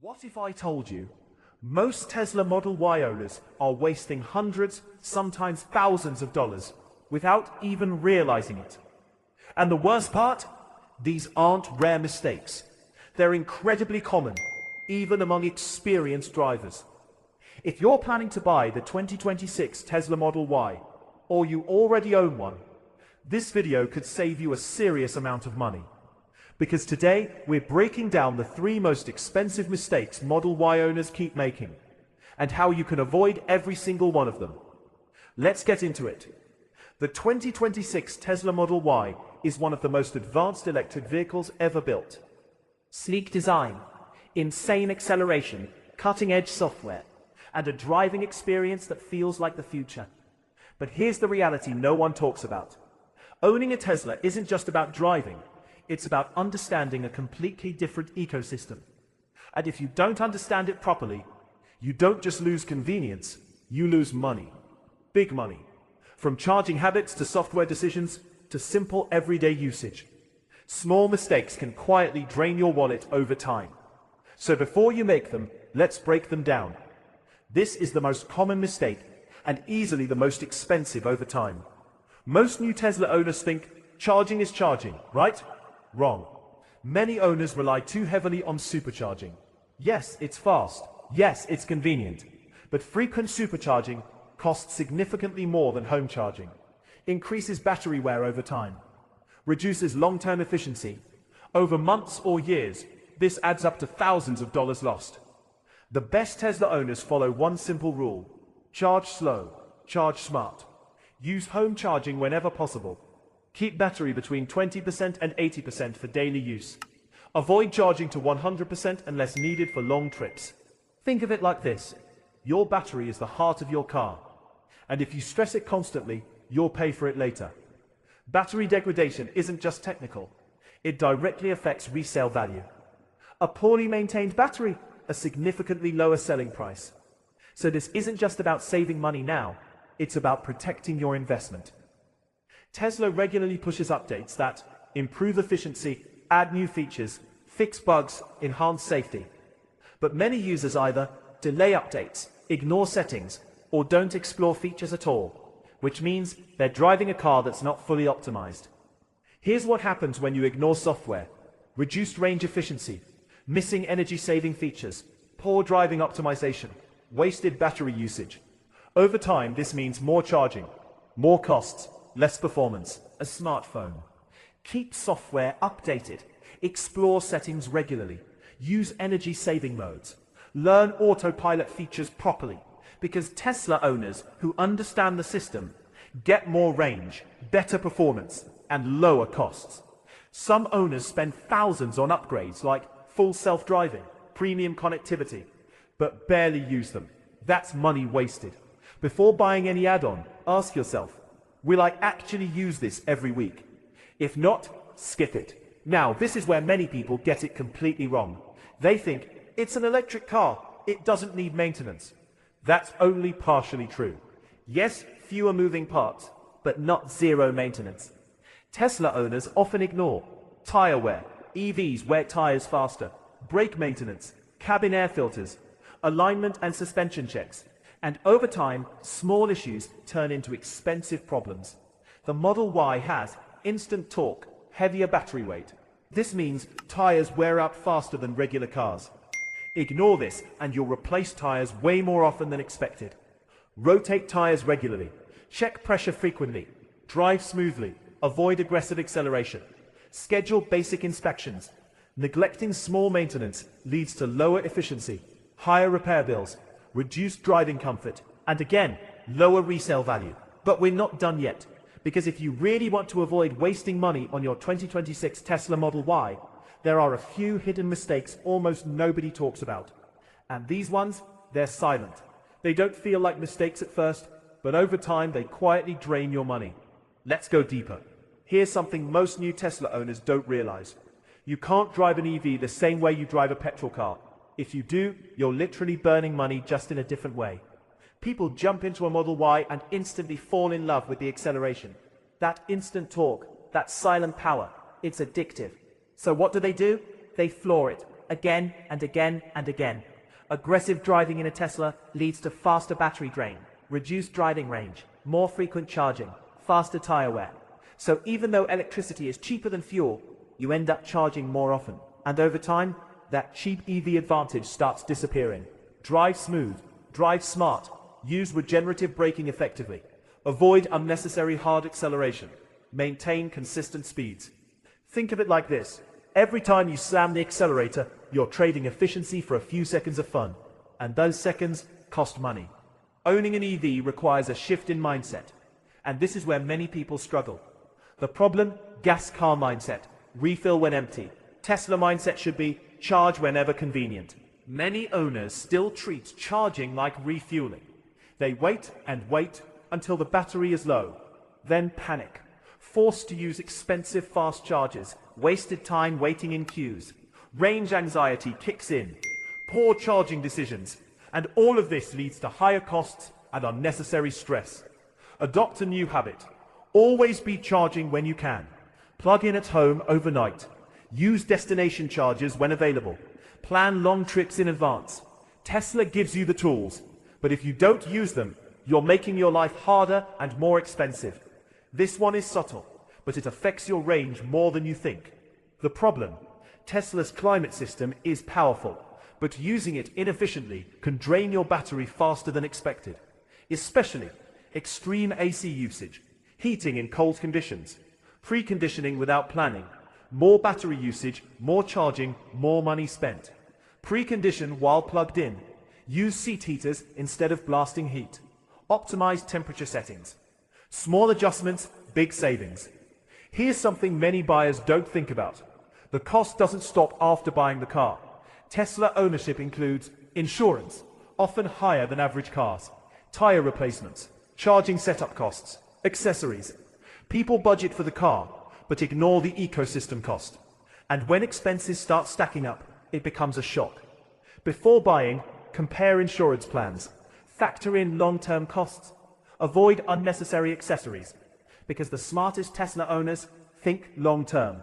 What if I told you most Tesla Model Y owners are wasting hundreds, sometimes thousands of dollars without even realizing it? And the worst part? These aren't rare mistakes. They're incredibly common, even among experienced drivers. If you're planning to buy the 2026 Tesla Model Y, or you already own one, this video could save you a serious amount of money. Because today, we're breaking down the 3 most expensive mistakes Model Y owners keep making, and how you can avoid every single one of them. Let's get into it. The 2026 Tesla Model Y is one of the most advanced electric vehicles ever built. Sleek design, insane acceleration, cutting-edge software, and a driving experience that feels like the future. But here's the reality no one talks about. Owning a Tesla isn't just about driving. It's about understanding a completely different ecosystem. And if you don't understand it properly, you don't just lose convenience, you lose money. Big money. From charging habits to software decisions to simple everyday usage. Small mistakes can quietly drain your wallet over time. So before you make them, let's break them down. This is the most common mistake and easily the most expensive over time. Most new Tesla owners think charging is charging, right? Wrong. Many owners rely too heavily on supercharging. Yes, it's fast. Yes, it's convenient. But frequent supercharging costs significantly more than home charging, increases battery wear over time, reduces long-term efficiency. Over months or years, this adds up to thousands of dollars lost. The best Tesla owners follow one simple rule: charge slow, charge smart. Use home charging whenever possible. Keep battery between 20% and 80% for daily use. Avoid charging to 100% unless needed for long trips. Think of it like this: your battery is the heart of your car, and if you stress it constantly, you'll pay for it later. Battery degradation isn't just technical, it directly affects resale value. A poorly maintained battery, a significantly lower selling price. So this isn't just about saving money now, it's about protecting your investment. Tesla regularly pushes updates that improve efficiency, add new features, fix bugs, enhance safety. But many users either delay updates, ignore settings, or don't explore features at all, which means they're driving a car that's not fully optimized. Here's what happens when you ignore software: reduced range efficiency, missing energy-saving features, poor driving optimization, wasted battery usage. Over time, this means more charging, more costs, less performance. A smartphone. Keep software updated. Explore settings regularly. Use energy-saving modes. Learn autopilot features properly, because Tesla owners who understand the system get more range, better performance, and lower costs. Some owners spend thousands on upgrades like full self-driving, premium connectivity, but barely use them. That's money wasted. Before buying any add-on, ask yourself, will I actually use this every week? If not, skip it. Now, this is where many people get it completely wrong. They think, it's an electric car, it doesn't need maintenance. That's only partially true. Yes, fewer moving parts, but not zero maintenance. Tesla owners often ignore tire wear. EVs wear tires faster, brake maintenance, cabin air filters, alignment and suspension checks. And over time, small issues turn into expensive problems. The Model Y has instant torque, heavier battery weight. This means tires wear out faster than regular cars. Ignore this and you'll replace tires way more often than expected. Rotate tires regularly. Check pressure frequently. Drive smoothly. Avoid aggressive acceleration. Schedule basic inspections. Neglecting small maintenance leads to lower efficiency, higher repair bills, reduced driving comfort, and again, lower resale value. But we're not done yet, because if you really want to avoid wasting money on your 2026 Tesla Model Y, there are a few hidden mistakes almost nobody talks about. And these ones, they're silent. They don't feel like mistakes at first, but over time they quietly drain your money. Let's go deeper. Here's something most new Tesla owners don't realize. You can't drive an EV the same way you drive a petrol car. If you do, you're literally burning money just in a different way. People jump into a Model Y and instantly fall in love with the acceleration. That instant torque, that silent power, it's addictive. So what do? They floor it. again and again and again. Aggressive driving in a Tesla leads to faster battery drain, reduced driving range, more frequent charging, faster tire wear. So even though electricity is cheaper than fuel, you end up charging more often. And over time, that cheap EV advantage starts disappearing. Drive smooth, drive smart, use regenerative braking effectively. Avoid unnecessary hard acceleration. Maintain consistent speeds. Think of it like this. Every time you slam the accelerator, you're trading efficiency for a few seconds of fun. And those seconds cost money. Owning an EV requires a shift in mindset. And this is where many people struggle. The problem? Gas car mindset. Refill when empty. Tesla mindset should be charge whenever convenient. Many owners still treat charging like refueling. They wait and wait until the battery is low, then panic. Forced to use expensive fast chargers, wasted time waiting in queues. Range anxiety kicks in, poor charging decisions, and all of this leads to higher costs and unnecessary stress. Adopt a new habit. Always be charging when you can. Plug in at home overnight. Use destination chargers when available. Plan long trips in advance. Tesla gives you the tools, but if you don't use them, you're making your life harder and more expensive. This one is subtle, but it affects your range more than you think. The problem? Tesla's climate system is powerful, but using it inefficiently can drain your battery faster than expected. Especially extreme AC usage, heating in cold conditions, preconditioning without planning, more battery usage, more charging, more money spent. Precondition while plugged in. Use seat heaters instead of blasting heat. Optimize temperature settings. Small adjustments, big savings. Here's something many buyers don't think about. The cost doesn't stop after buying the car. Tesla ownership includes insurance, often higher than average cars, tire replacements, charging setup costs, accessories. People budget for the car, but ignore the ecosystem cost. And when expenses start stacking up, it becomes a shock. Before buying, compare insurance plans. Factor in long-term costs. Avoid unnecessary accessories, because the smartest Tesla owners think long-term.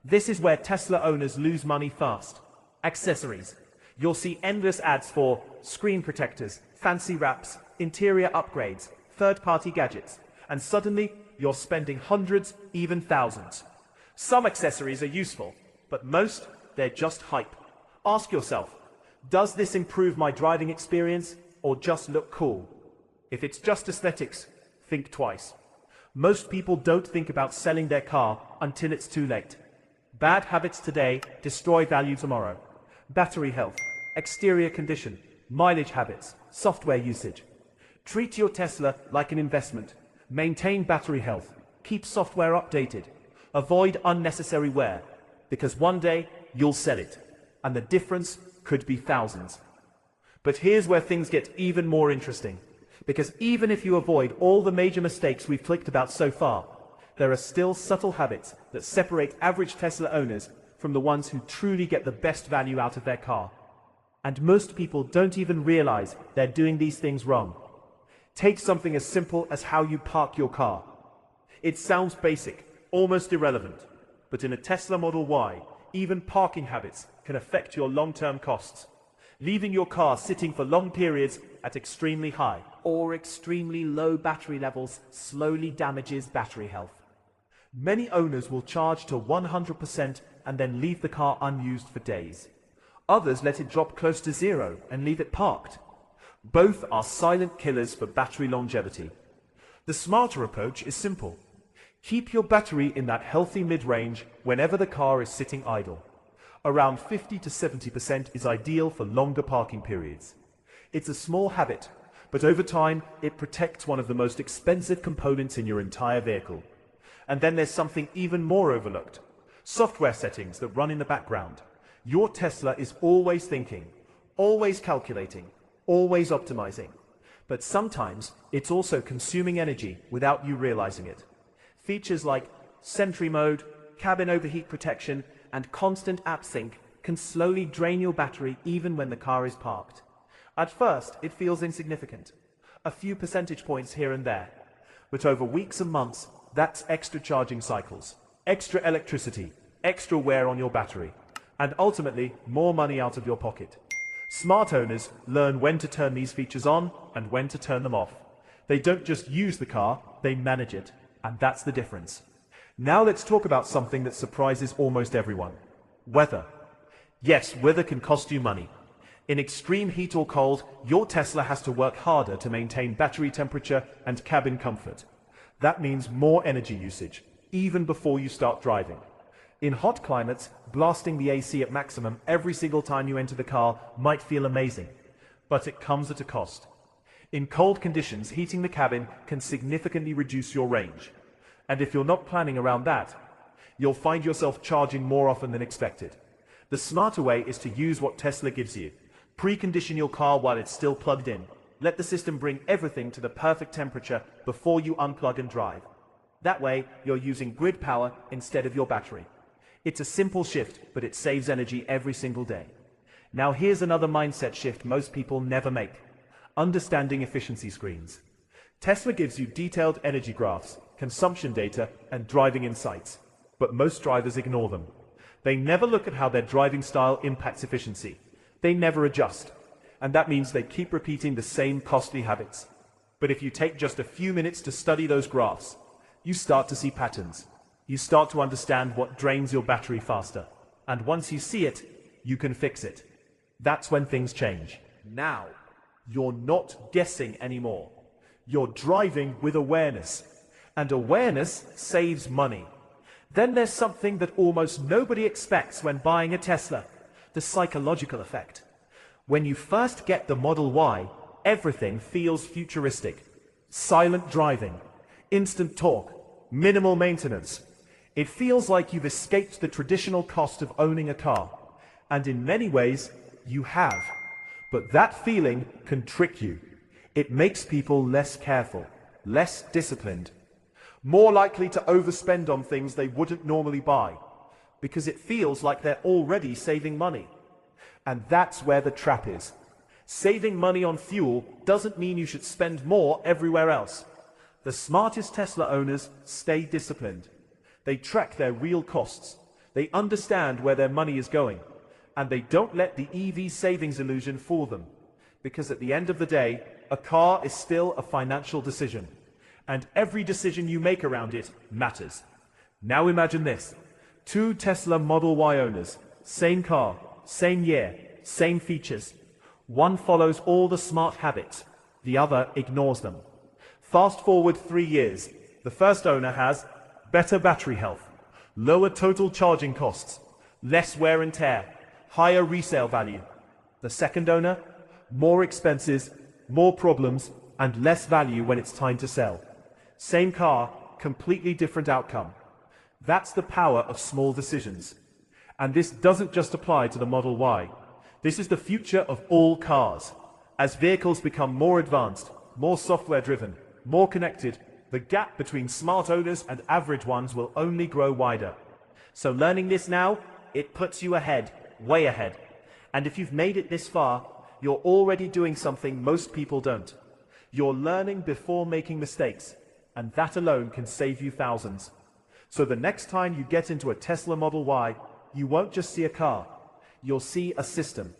This is where Tesla owners lose money fast. Accessories. You'll see endless ads for screen protectors, fancy wraps, interior upgrades, third-party gadgets, and suddenly you're spending hundreds, even thousands. Some accessories are useful, but most, they're just hype. Ask yourself, does this improve my driving experience or just look cool? If it's just aesthetics, think twice. Most people don't think about selling their car until it's too late. Bad habits today destroy value tomorrow. Battery health, exterior condition, mileage habits, software usage. Treat your Tesla like an investment. Maintain battery health. Keep software updated. Avoid unnecessary wear, because one day you'll sell it, and the difference could be thousands. But here's where things get even more interesting, because even if you avoid all the major mistakes we've clicked about so far, there are still subtle habits that separate average Tesla owners from the ones who truly get the best value out of their car. And most people don't even realize they're doing these things wrong. Take something as simple as how you park your car. It sounds basic, almost irrelevant, but in a Tesla Model Y, even parking habits can affect your long-term costs. Leaving your car sitting for long periods at extremely high or extremely low battery levels slowly damages battery health. Many owners will charge to 100% and then leave the car unused for days. Others let it drop close to zero and leave it parked. Both are silent killers for battery longevity. The smarter approach is simple. Keep your battery in that healthy mid-range whenever the car is sitting idle. Around 50 to 70% is ideal for longer parking periods. It's a small habit, but over time it protects one of the most expensive components in your entire vehicle. And then there's something even more overlooked. Software settings that run in the background. Your Tesla is always thinking, always calculating, always optimizing. But sometimes it's also consuming energy without you realizing it. Features like Sentry Mode, cabin overheat protection, and constant app sync can slowly drain your battery even when the car is parked. At first, it feels insignificant, a few percentage points here and there. But over weeks and months, that's extra charging cycles, extra electricity, extra wear on your battery. and ultimately more money out of your pocket. Smart owners learn when to turn these features on and when to turn them off. They don't just use the car, they manage it, and that's the difference. Now let's talk about something that surprises almost everyone. Weather. Yes, weather can cost you money. In extreme heat or cold, your Tesla has to work harder to maintain battery temperature and cabin comfort. That means more energy usage, even before you start driving. In hot climates, blasting the AC at maximum every single time you enter the car might feel amazing, but it comes at a cost. In cold conditions, heating the cabin can significantly reduce your range. And if you're not planning around that, you'll find yourself charging more often than expected. The smarter way is to use what Tesla gives you. Precondition your car while it's still plugged in. Let the system bring everything to the perfect temperature before you unplug and drive. That way, you're using grid power instead of your battery. It's a simple shift, but it saves energy every single day. Now here's another mindset shift most people never make. Understanding efficiency screens. Tesla gives you detailed energy graphs, consumption data, and driving insights, but most drivers ignore them. They never look at how their driving style impacts efficiency. They never adjust, and that means they keep repeating the same costly habits. But if you take just a few minutes to study those graphs, you start to see patterns. You start to understand what drains your battery faster. And once you see it, you can fix it. That's when things change. Now, you're not guessing anymore. You're driving with awareness. And awareness saves money. Then there's something that almost nobody expects when buying a Tesla: the psychological effect. When you first get the Model Y, everything feels futuristic. Silent driving, instant torque, minimal maintenance. It feels like you've escaped the traditional cost of owning a car. And in many ways, you have. But that feeling can trick you. It makes people less careful, less disciplined, more likely to overspend on things they wouldn't normally buy, because it feels like they're already saving money. And that's where the trap is. Saving money on fuel doesn't mean you should spend more everywhere else. The smartest Tesla owners stay disciplined. They track their real costs. They understand where their money is going. And they don't let the EV savings illusion fool them. Because at the end of the day, a car is still a financial decision. And every decision you make around it matters. Now imagine this. Two Tesla Model Y owners, same car, same year, same features. One follows all the smart habits, the other ignores them. Fast forward 3 years. The first owner has better battery health, lower total charging costs, less wear and tear, higher resale value. The second owner, more expenses, more problems, and less value when it's time to sell. Same car, completely different outcome. That's the power of small decisions. And this doesn't just apply to the Model Y. This is the future of all cars. As vehicles become more advanced, more software-driven, more connected, the gap between smart owners and average ones will only grow wider. So learning this now, it puts you ahead, way ahead. And if you've made it this far, you're already doing something most people don't. You're learning before making mistakes, and that alone can save you thousands. So the next time you get into a Tesla Model Y, you won't just see a car. You'll see a system,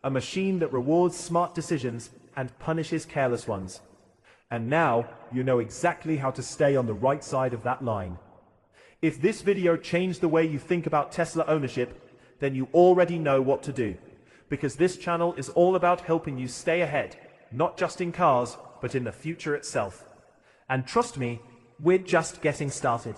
a machine that rewards smart decisions and punishes careless ones. And now you know exactly how to stay on the right side of that line. If this video changed the way you think about Tesla ownership, then you already know what to do. Because this channel is all about helping you stay ahead, not just in cars, but in the future itself. And trust me, we're just getting started.